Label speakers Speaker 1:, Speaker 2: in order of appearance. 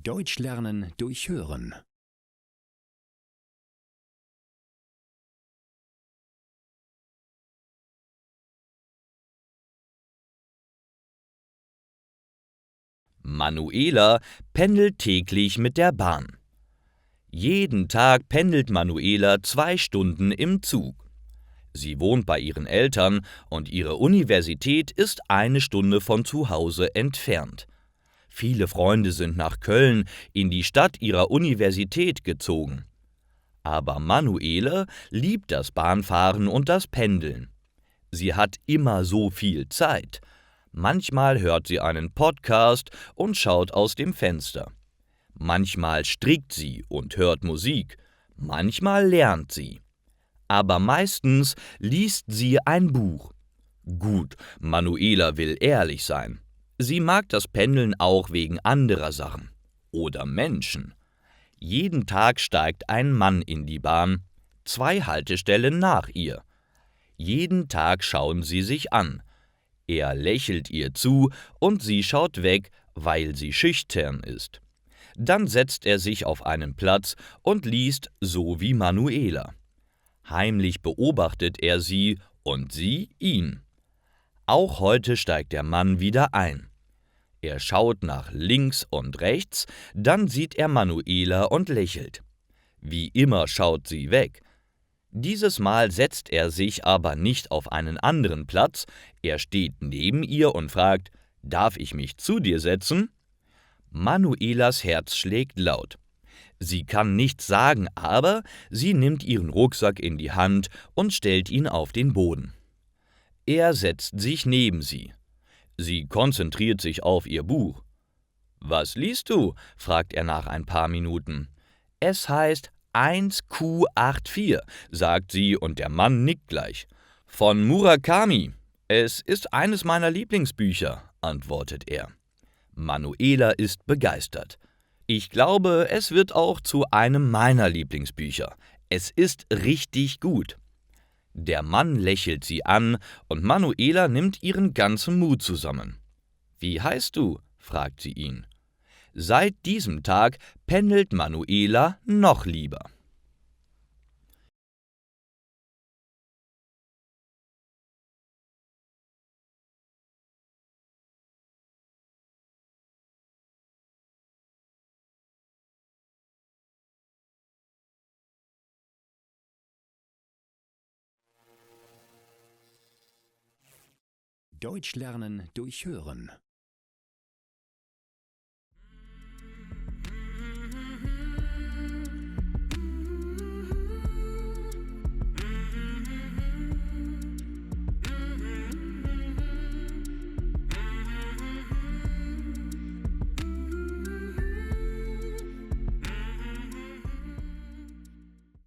Speaker 1: Deutsch lernen durch Hören.
Speaker 2: Manuela pendelt täglich mit der Bahn. Jeden Tag pendelt Manuela 2 Stunden im Zug. Sie wohnt bei ihren Eltern und ihre Universität ist 1 Stunde von zu Hause entfernt. Viele Freunde sind nach Köln in die Stadt ihrer Universität gezogen. Aber Manuela liebt das Bahnfahren und das Pendeln. Sie hat immer so viel Zeit. Manchmal hört sie einen Podcast und schaut aus dem Fenster. Manchmal strickt sie und hört Musik. Manchmal lernt sie. Aber meistens liest sie ein Buch. Gut, Manuela will ehrlich sein. Sie mag das Pendeln auch wegen anderer Sachen. Oder Menschen. Jeden Tag steigt ein Mann in die Bahn, 2 Haltestellen nach ihr. Jeden Tag schauen sie sich an. Er lächelt ihr zu und sie schaut weg, weil sie schüchtern ist. Dann setzt er sich auf einen Platz und liest so wie Manuela. Heimlich beobachtet er sie und sie ihn. Auch heute steigt der Mann wieder ein. Er schaut nach links und rechts, dann sieht er Manuela und lächelt. Wie immer schaut sie weg. Dieses Mal setzt er sich aber nicht auf einen anderen Platz, er steht neben ihr und fragt: »Darf ich mich zu dir setzen?« Manuelas Herz schlägt laut. Sie kann nichts sagen, aber sie nimmt ihren Rucksack in die Hand und stellt ihn auf den Boden. Er setzt sich neben sie. Sie konzentriert sich auf ihr Buch. »Was liest du?« fragt er nach ein paar Minuten. »Es heißt 1Q84«, sagt sie und der Mann nickt gleich. »Von Murakami. Es ist eines meiner Lieblingsbücher«, antwortet er. Manuela ist begeistert. »Ich glaube, es wird auch zu einem meiner Lieblingsbücher. Es ist richtig gut.« Der Mann lächelt sie an und Manuela nimmt ihren ganzen Mut zusammen. »Wie heißt du?« fragt sie ihn. Seit diesem Tag pendelt Manuela noch lieber.
Speaker 1: Deutsch lernen durch Hören.